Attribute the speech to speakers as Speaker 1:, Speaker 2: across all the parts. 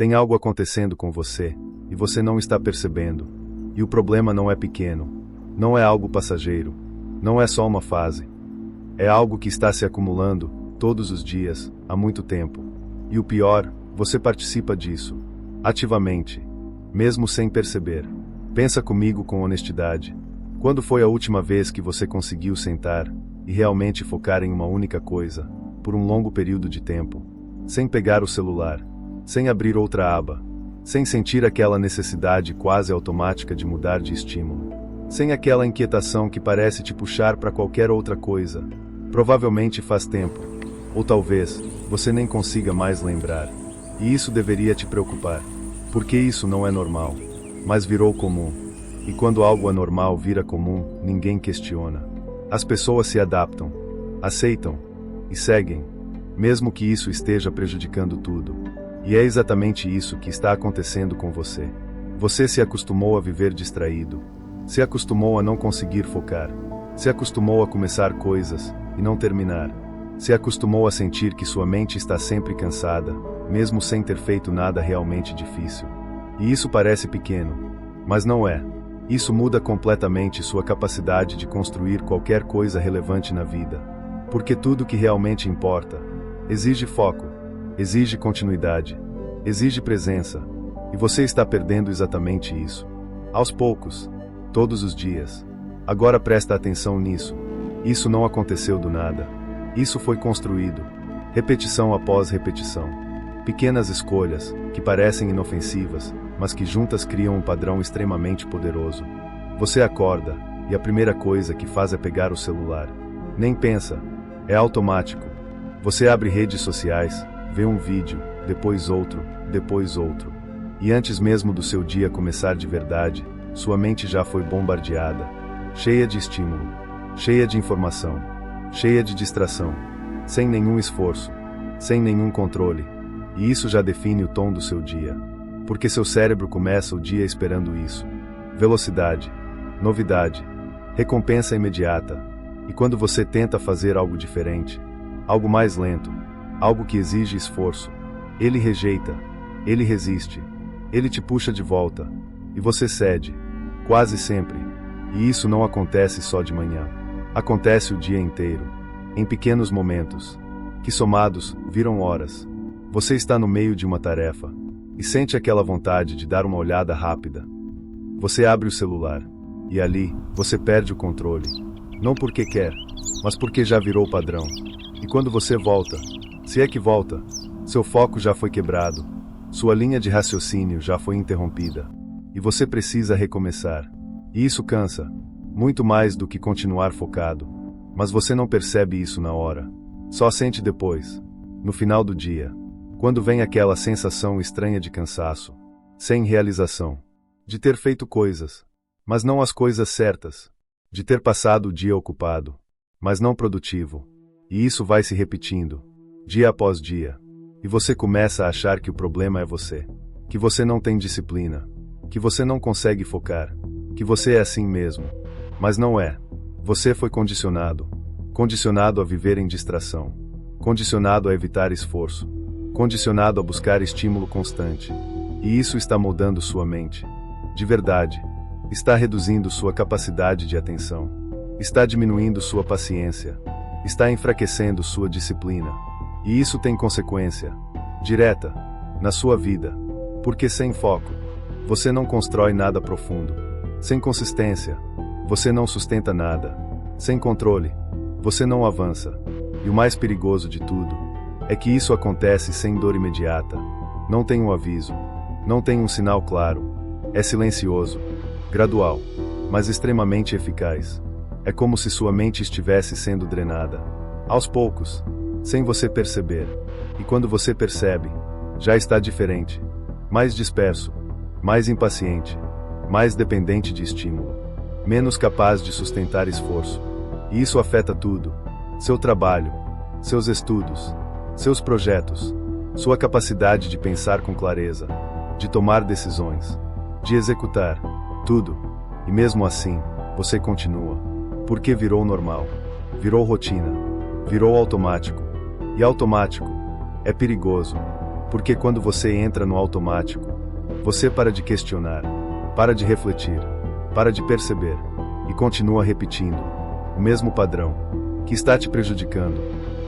Speaker 1: Tem algo acontecendo com você, e você não está percebendo. E o problema não é pequeno. Não é algo passageiro. Não é só uma fase. É algo que está se acumulando, todos os dias, há muito tempo. E o pior, você participa disso. Ativamente. Mesmo sem perceber. Pensa comigo com honestidade. Quando foi a última vez que você conseguiu sentar e realmente focar em uma única coisa, por um longo período de tempo, sem pegar o celular, sem abrir outra aba, sem sentir aquela necessidade quase automática de mudar de estímulo, sem aquela inquietação que parece te puxar para qualquer outra coisa? Provavelmente faz tempo, ou talvez você nem consiga mais lembrar. E isso deveria te preocupar, porque isso não é normal, mas virou comum. E quando algo anormal vira comum, ninguém questiona. As pessoas se adaptam, aceitam e seguem, mesmo que isso esteja prejudicando tudo. E é exatamente isso que está acontecendo com você. Você se acostumou a viver distraído, se acostumou a não conseguir focar, se acostumou a começar coisas e não terminar, se acostumou a sentir que sua mente está sempre cansada, mesmo sem ter feito nada realmente difícil. E isso parece pequeno, mas não é. Isso muda completamente sua capacidade de construir qualquer coisa relevante na vida. Porque tudo que realmente importa exige foco, exige continuidade, exige presença. E você está perdendo exatamente isso. Aos poucos, todos os dias. Agora presta atenção nisso. Isso não aconteceu do nada. Isso foi construído, repetição após repetição. Pequenas escolhas, que parecem inofensivas, mas que juntas criam um padrão extremamente poderoso. Você acorda, e a primeira coisa que faz é pegar o celular. Nem pensa, é automático. Você abre redes sociais, vê um vídeo, depois outro, depois outro. E antes mesmo do seu dia começar de verdade, sua mente já foi bombardeada, cheia de estímulo, cheia de informação, cheia de distração, sem nenhum esforço, sem nenhum controle. E isso já define o tom do seu dia. Porque seu cérebro começa o dia esperando isso. Velocidade, novidade, recompensa imediata. E quando você tenta fazer algo diferente, algo mais lento, algo que exige esforço, ele rejeita, ele resiste, ele te puxa de volta, e você cede, quase sempre. E isso não acontece só de manhã. Acontece o dia inteiro, em pequenos momentos, que somados viram horas. Você está no meio de uma tarefa, e sente aquela vontade de dar uma olhada rápida. Você abre o celular, e ali, você perde o controle. Não porque quer, mas porque já virou padrão. E quando você volta, se é que volta, seu foco já foi quebrado, sua linha de raciocínio já foi interrompida, e você precisa recomeçar. E isso cansa, muito mais do que continuar focado. Mas você não percebe isso na hora. Só sente depois, no final do dia. Quando vem aquela sensação estranha de cansaço, sem realização, de ter feito coisas, mas não as coisas certas, de ter passado o dia ocupado, mas não produtivo, e isso vai se repetindo, dia após dia, e você começa a achar que o problema é você, que você não tem disciplina, que você não consegue focar, que você é assim mesmo, mas não é. Você foi condicionado a viver em distração, condicionado a evitar esforço, condicionado a buscar estímulo constante. E isso está moldando sua mente. De verdade. Está reduzindo sua capacidade de atenção. Está diminuindo sua paciência. Está enfraquecendo sua disciplina. E isso tem consequência direta na sua vida. Porque sem foco, você não constrói nada profundo. Sem consistência, você não sustenta nada. Sem controle, você não avança. E o mais perigoso de tudo é que isso acontece sem dor imediata. Não tem um aviso, não tem um sinal claro. É silencioso, gradual, mas extremamente eficaz. É como se sua mente estivesse sendo drenada, aos poucos, sem você perceber. E quando você percebe, já está diferente, mais disperso, mais impaciente, mais dependente de estímulo, menos capaz de sustentar esforço. E isso afeta tudo: seu trabalho, seus estudos, seus projetos, sua capacidade de pensar com clareza, de tomar decisões, de executar, tudo. E mesmo assim, você continua. Porque virou normal, virou rotina, virou automático. E automático é perigoso, Porque quando você entra no automático, você para de questionar, para de refletir, para de perceber, e continua repetindo o mesmo padrão, que está te prejudicando,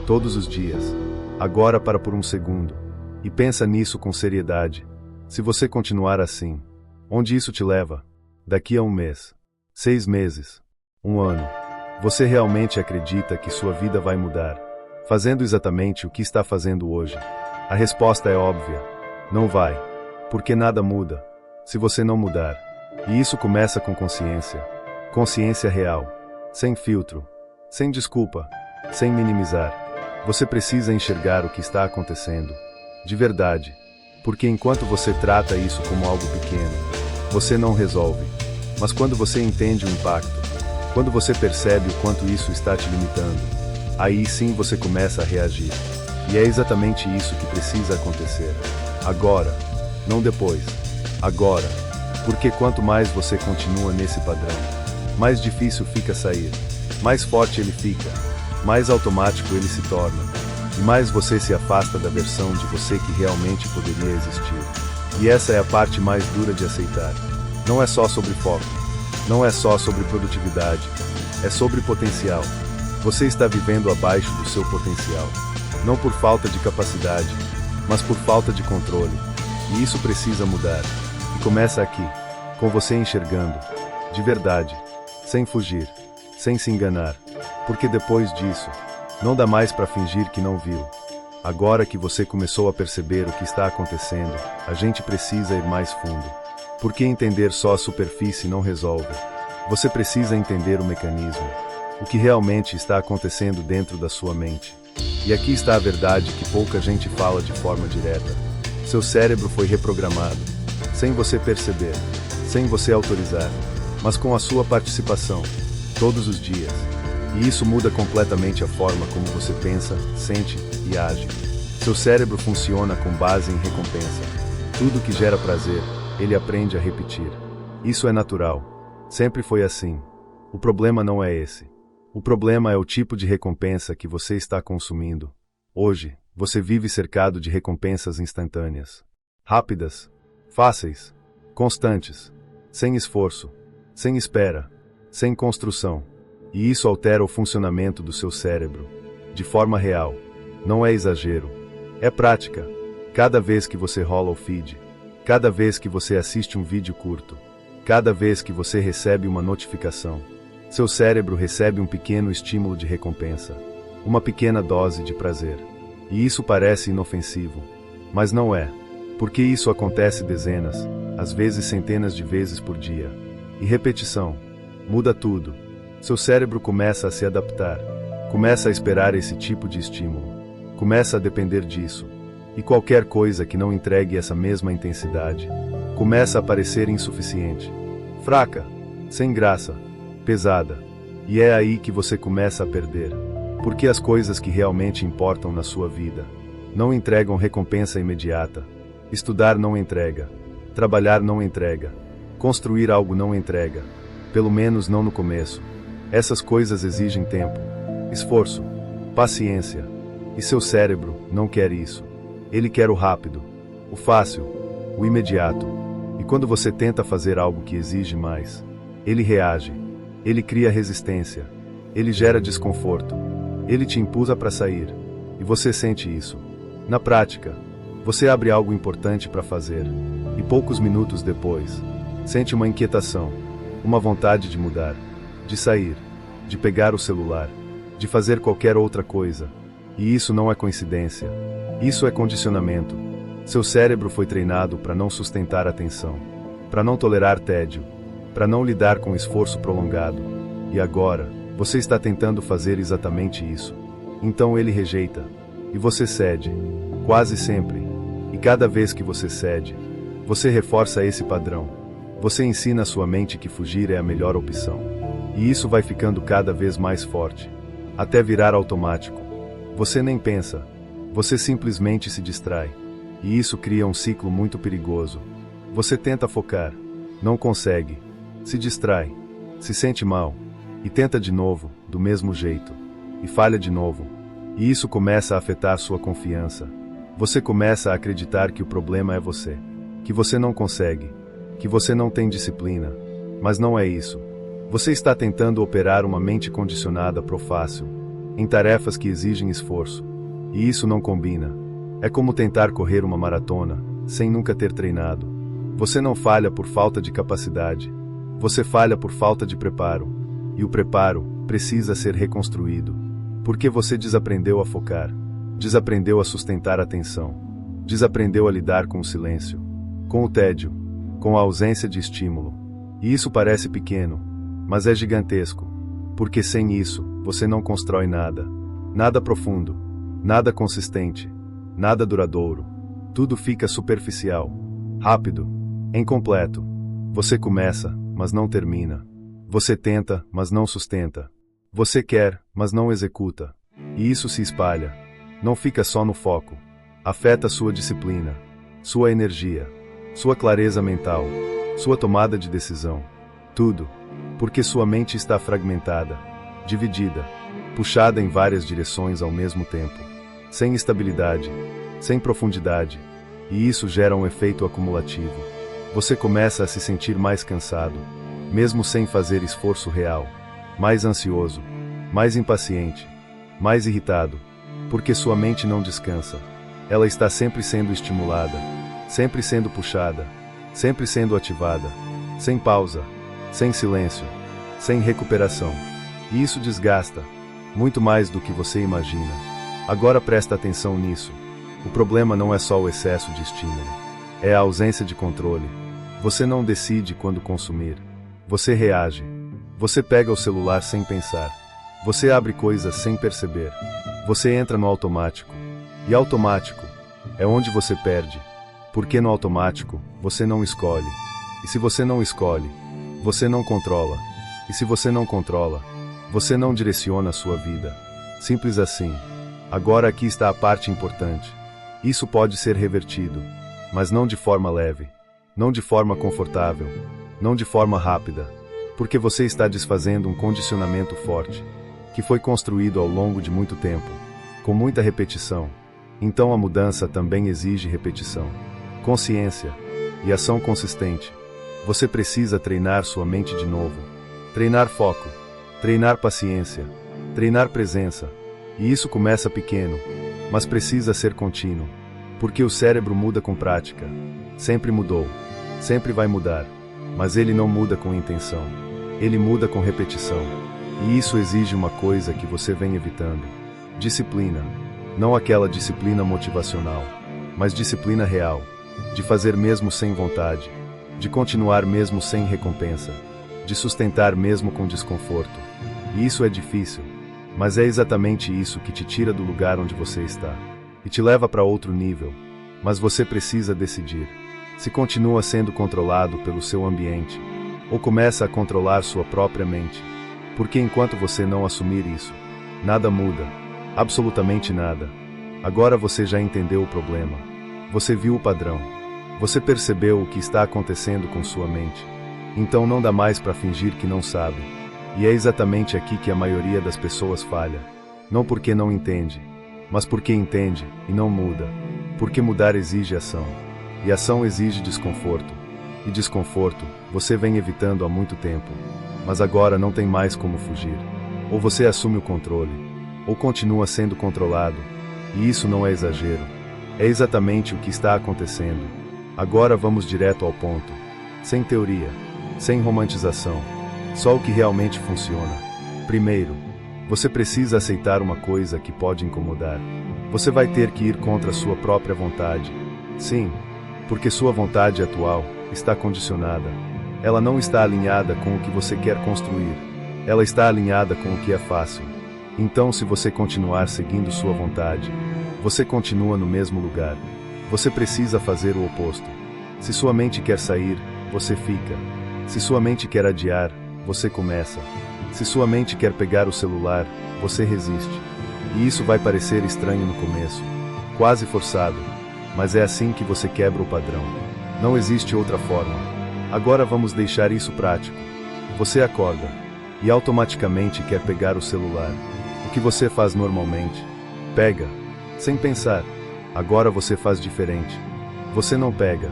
Speaker 1: todos os dias. Agora para por um segundo, e pensa nisso com seriedade. Se você continuar assim, onde isso te leva? Daqui a um mês, 6 meses, um ano. Você realmente acredita que sua vida vai mudar, fazendo exatamente o que está fazendo hoje? A resposta é óbvia. Não vai. Porque nada muda se você não mudar. E isso começa com consciência. Consciência real. Sem filtro. Sem desculpa. Sem minimizar. Você precisa enxergar o que está acontecendo. De verdade. Porque enquanto você trata isso como algo pequeno, você não resolve. Mas quando você entende o impacto, quando você percebe o quanto isso está te limitando, aí sim você começa a reagir. E é exatamente isso que precisa acontecer. Agora. Não depois. Agora. Porque quanto mais você continua nesse padrão, mais difícil fica sair. Mais forte ele fica. Mais automático ele se torna. E mais você se afasta da versão de você que realmente poderia existir. E essa é a parte mais dura de aceitar. Não é só sobre foco. Não é só sobre produtividade. É sobre potencial. Você está vivendo abaixo do seu potencial. Não por falta de capacidade, mas por falta de controle. E isso precisa mudar. E começa aqui, com você enxergando, de verdade, sem fugir, sem se enganar. Porque depois disso, não dá mais para fingir que não viu. Agora que você começou a perceber o que está acontecendo, a gente precisa ir mais fundo. Porque entender só a superfície não resolve. Você precisa entender o mecanismo, o que realmente está acontecendo dentro da sua mente. E aqui está a verdade que pouca gente fala de forma direta. Seu cérebro foi reprogramado, sem você perceber, sem você autorizar, mas com a sua participação, todos os dias. E isso muda completamente a forma como você pensa, sente e age. Seu cérebro funciona com base em recompensa. Tudo que gera prazer, ele aprende a repetir. Isso é natural. Sempre foi assim. O problema não é esse. O problema é o tipo de recompensa que você está consumindo. Hoje, você vive cercado de recompensas instantâneas. Rápidas, fáceis, constantes, sem esforço, sem espera, sem construção. E isso altera o funcionamento do seu cérebro, de forma real. Não é exagero. É prática. Cada vez que você rola o feed, cada vez que você assiste um vídeo curto, cada vez que você recebe uma notificação, seu cérebro recebe um pequeno estímulo de recompensa, uma pequena dose de prazer. E isso parece inofensivo, mas não é, porque isso acontece dezenas, às vezes centenas de vezes por dia. E repetição muda tudo. Seu cérebro começa a se adaptar, começa a esperar esse tipo de estímulo, começa a depender disso. E qualquer coisa que não entregue essa mesma intensidade, começa a parecer insuficiente, fraca, sem graça, pesada. E é aí que você começa a perder. Porque as coisas que realmente importam na sua vida não entregam recompensa imediata. Estudar não entrega. Trabalhar não entrega. Construir algo não entrega. Pelo menos não no começo. Essas coisas exigem tempo, esforço, paciência. E seu cérebro não quer isso. Ele quer o rápido, o fácil, o imediato. E quando você tenta fazer algo que exige mais, ele reage. Ele cria resistência. Ele gera desconforto. Ele te impulsa para sair. E você sente isso. Na prática, você abre algo importante para fazer. E poucos minutos depois, sente uma inquietação, uma vontade de mudar, de sair, de pegar o celular, de fazer qualquer outra coisa. E isso não é coincidência. Isso é condicionamento. Seu cérebro foi treinado para não sustentar a tensão, para não tolerar tédio, para não lidar com esforço prolongado. E agora, você está tentando fazer exatamente isso. Então ele rejeita. E você cede. Quase sempre. E cada vez que você cede, você reforça esse padrão. Você ensina a sua mente que fugir é a melhor opção. E isso vai ficando cada vez mais forte, até virar automático. Você nem pensa. Você simplesmente se distrai. E isso cria um ciclo muito perigoso. Você tenta focar. Não consegue. Se distrai. Se sente mal. E tenta de novo, do mesmo jeito. E falha de novo. E isso começa a afetar sua confiança. Você começa a acreditar que o problema é você, que você não consegue, que você não tem disciplina. Mas não é isso. Você está tentando operar uma mente condicionada pro fácil, em tarefas que exigem esforço. E isso não combina. É como tentar correr uma maratona, sem nunca ter treinado. Você não falha por falta de capacidade. Você falha por falta de preparo. E o preparo precisa ser reconstruído. Porque você desaprendeu a focar. Desaprendeu a sustentar a atenção. Desaprendeu a lidar com o silêncio, com o tédio, com a ausência de estímulo. E isso parece pequeno, mas é gigantesco. Porque sem isso, você não constrói nada. Nada profundo. Nada consistente. Nada duradouro. Tudo fica superficial. Rápido. Incompleto. Você começa, mas não termina. Você tenta, mas não sustenta. Você quer, mas não executa. E isso se espalha. Não fica só no foco. Afeta sua disciplina, sua energia, sua clareza mental, sua tomada de decisão. Tudo. Porque sua mente está fragmentada, dividida, puxada em várias direções ao mesmo tempo. Sem estabilidade, sem profundidade. E isso gera um efeito acumulativo. Você começa a se sentir mais cansado, mesmo sem fazer esforço real. Mais ansioso, mais impaciente, mais irritado. Porque sua mente não descansa. Ela está sempre sendo estimulada, sempre sendo puxada, sempre sendo ativada, sem pausa, sem silêncio, sem recuperação. E isso desgasta, muito mais do que você imagina. Agora presta atenção nisso. O problema não é só o excesso de estímulo. É a ausência de controle. Você não decide quando consumir. Você reage. Você pega o celular sem pensar. Você abre coisas sem perceber. Você entra no automático. E automático é onde você perde. Porque no automático, você não escolhe. E se você não escolhe, você não controla. E se você não controla, você não direciona a sua vida. Simples assim. Agora aqui está a parte importante. Isso pode ser revertido, mas não de forma leve, não de forma confortável, não de forma rápida. Porque você está desfazendo um condicionamento forte, que foi construído ao longo de muito tempo, com muita repetição. Então a mudança também exige repetição, consciência e ação consistente. Você precisa treinar sua mente de novo. Treinar foco, treinar paciência, treinar presença. E isso começa pequeno, mas precisa ser contínuo. Porque o cérebro muda com prática. Sempre mudou, sempre vai mudar. Mas ele não muda com intenção. Ele muda com repetição. E isso exige uma coisa que você vem evitando. Disciplina. Não aquela disciplina motivacional, mas disciplina real. De fazer mesmo sem vontade. De continuar mesmo sem recompensa. De sustentar mesmo com desconforto. E isso é difícil. Mas é exatamente isso que te tira do lugar onde você está. E te leva para outro nível. Mas você precisa decidir. Se continua sendo controlado pelo seu ambiente. Ou começa a controlar sua própria mente. Porque enquanto você não assumir isso, nada muda. Absolutamente nada. Agora você já entendeu o problema. Você viu o padrão. Você percebeu o que está acontecendo com sua mente. Então não dá mais para fingir que não sabe. E é exatamente aqui que a maioria das pessoas falha. Não porque não entende, mas porque entende e não muda. Porque mudar exige ação. E ação exige desconforto. E desconforto, você vem evitando há muito tempo. Mas agora não tem mais como fugir. Ou você assume o controle, ou continua sendo controlado. E isso não é exagero. É exatamente o que está acontecendo. Agora vamos direto ao ponto. Sem teoria, sem romantização. Só o que realmente funciona. Primeiro, você precisa aceitar uma coisa que pode incomodar. Você vai ter que ir contra a sua própria vontade. Sim, porque sua vontade atual está condicionada. Ela não está alinhada com o que você quer construir. Ela está alinhada com o que é fácil. Então, se você continuar seguindo sua vontade, você continua no mesmo lugar. Você precisa fazer o oposto. Se sua mente quer sair, você fica. Se sua mente quer adiar, você começa. Se sua mente quer pegar o celular, você resiste. E isso vai parecer estranho no começo, quase forçado, mas é assim que você quebra o padrão. Não existe outra forma. Agora vamos deixar isso prático. Você acorda e automaticamente quer pegar o celular. O que você faz normalmente? Pega, sem pensar. Agora você faz diferente. Você não pega.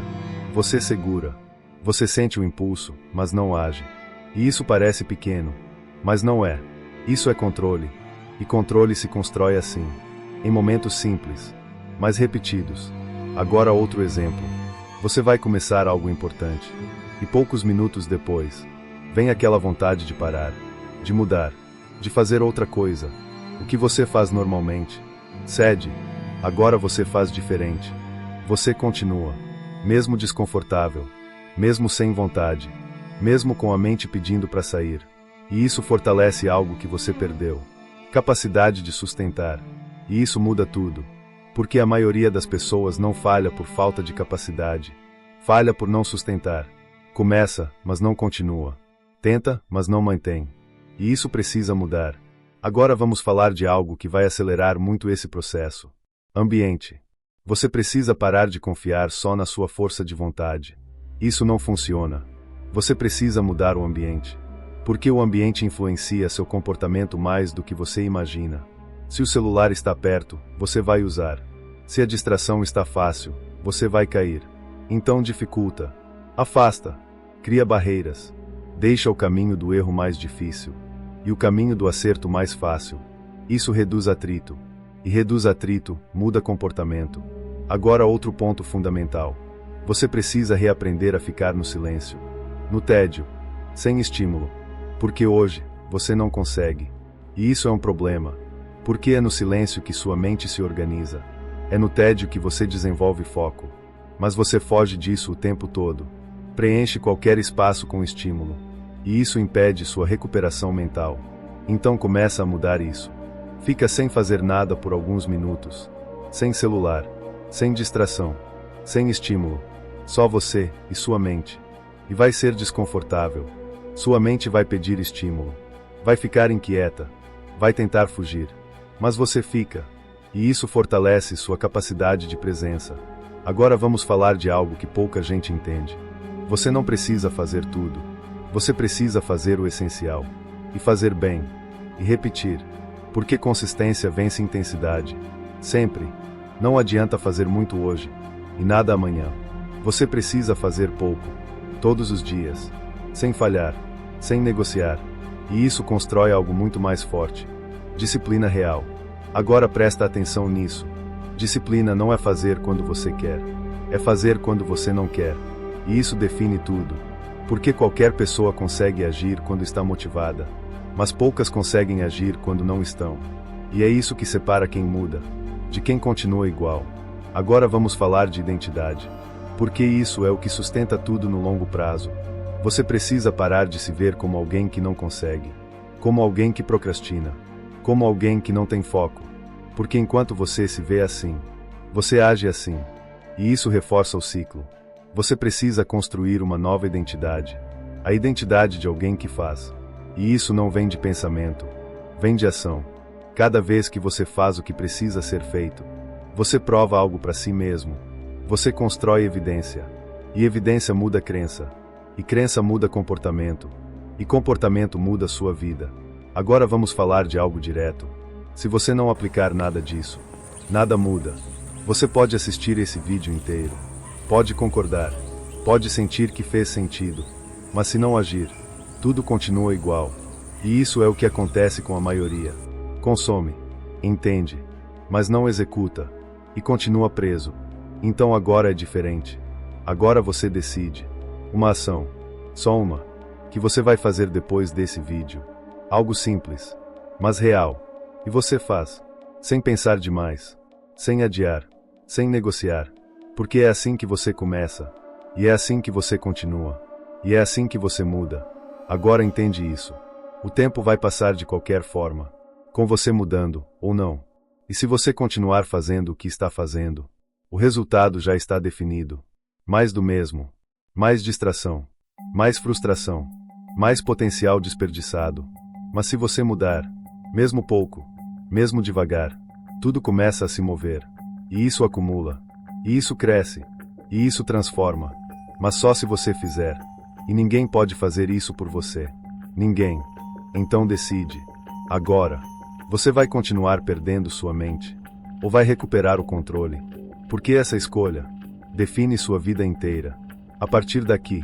Speaker 1: Você segura. Você sente o impulso, mas não age. E isso parece pequeno, mas não é. Isso é controle. E controle se constrói assim, em momentos simples, mas repetidos. Agora outro exemplo. Você vai começar algo importante. E poucos minutos depois, vem aquela vontade de parar, de mudar, de fazer outra coisa. O que você faz normalmente? Cede. Agora você faz diferente. Você continua, mesmo desconfortável, mesmo sem vontade, mesmo com a mente pedindo para sair. E isso fortalece algo que você perdeu. Capacidade de sustentar. E isso muda tudo. Porque a maioria das pessoas não falha por falta de capacidade. Falha por não sustentar. Começa, mas não continua. Tenta, mas não mantém. E isso precisa mudar. Agora vamos falar de algo que vai acelerar muito esse processo. Ambiente. Você precisa parar de confiar só na sua força de vontade. Isso não funciona. Você precisa mudar o ambiente. Porque o ambiente influencia seu comportamento mais do que você imagina. Se o celular está perto, você vai usar. Se a distração está fácil, você vai cair. Então dificulta. Afasta. Cria barreiras. Deixa o caminho do erro mais difícil. E o caminho do acerto mais fácil. Isso reduz atrito. E reduz atrito, muda comportamento. Agora outro ponto fundamental. Você precisa reaprender a ficar no silêncio. No tédio. Sem estímulo. Porque hoje, você não consegue. E isso é um problema. Porque é no silêncio que sua mente se organiza. É no tédio que você desenvolve foco. Mas você foge disso o tempo todo. Preenche qualquer espaço com estímulo. E isso impede sua recuperação mental. Então começa a mudar isso. Fica sem fazer nada por alguns minutos. Sem celular. Sem distração. Sem estímulo. Só você e sua mente. E vai ser desconfortável. Sua mente vai pedir estímulo. Vai ficar inquieta. Vai tentar fugir. Mas você fica. E isso fortalece sua capacidade de presença. Agora vamos falar de algo que pouca gente entende. Você não precisa fazer tudo. Você precisa fazer o essencial. E fazer bem. E repetir. Porque consistência vence intensidade. Sempre. Não adianta fazer muito hoje. E nada amanhã. Você precisa fazer pouco. Todos os dias. Sem falhar. Sem negociar. E isso constrói algo muito mais forte. Disciplina real. Agora presta atenção nisso. Disciplina não é fazer quando você quer. É fazer quando você não quer. E isso define tudo. Porque qualquer pessoa consegue agir quando está motivada. Mas poucas conseguem agir quando não estão. E é isso que separa quem muda, de quem continua igual. Agora vamos falar de identidade. Porque isso é o que sustenta tudo no longo prazo. Você precisa parar de se ver como alguém que não consegue. Como alguém que procrastina. Como alguém que não tem foco. Porque enquanto você se vê assim, você age assim. E isso reforça o ciclo. Você precisa construir uma nova identidade. A identidade de alguém que faz. E isso não vem de pensamento. Vem de ação. Cada vez que você faz o que precisa ser feito, você prova algo para si mesmo. Você constrói evidência. E evidência muda crença. E crença muda comportamento. E comportamento muda sua vida. Agora vamos falar de algo direto. Se você não aplicar nada disso, nada muda. Você pode assistir esse vídeo inteiro. Pode concordar. Pode sentir que fez sentido. Mas se não agir, tudo continua igual. E isso é o que acontece com a maioria. Consome. Entende. Mas não executa. E continua preso. Então agora é diferente. Agora você decide. Uma ação. Só uma. Que você vai fazer depois desse vídeo. Algo simples. Mas real. E você faz. Sem pensar demais. Sem adiar. Sem negociar. Porque é assim que você começa. E é assim que você continua. E é assim que você muda. Agora entende isso. O tempo vai passar de qualquer forma. Com você mudando, ou não. E se você continuar fazendo o que está fazendo, o resultado já está definido. Mais do mesmo. Mais distração. Mais frustração. Mais potencial desperdiçado. Mas se você mudar, mesmo pouco, mesmo devagar, tudo começa a se mover. E isso acumula. E isso cresce. E isso transforma. Mas só se você fizer. E ninguém pode fazer isso por você. Ninguém. Então decide. Agora. Você vai continuar perdendo sua mente? Ou vai recuperar o controle? Porque essa escolha define sua vida inteira. A partir daqui,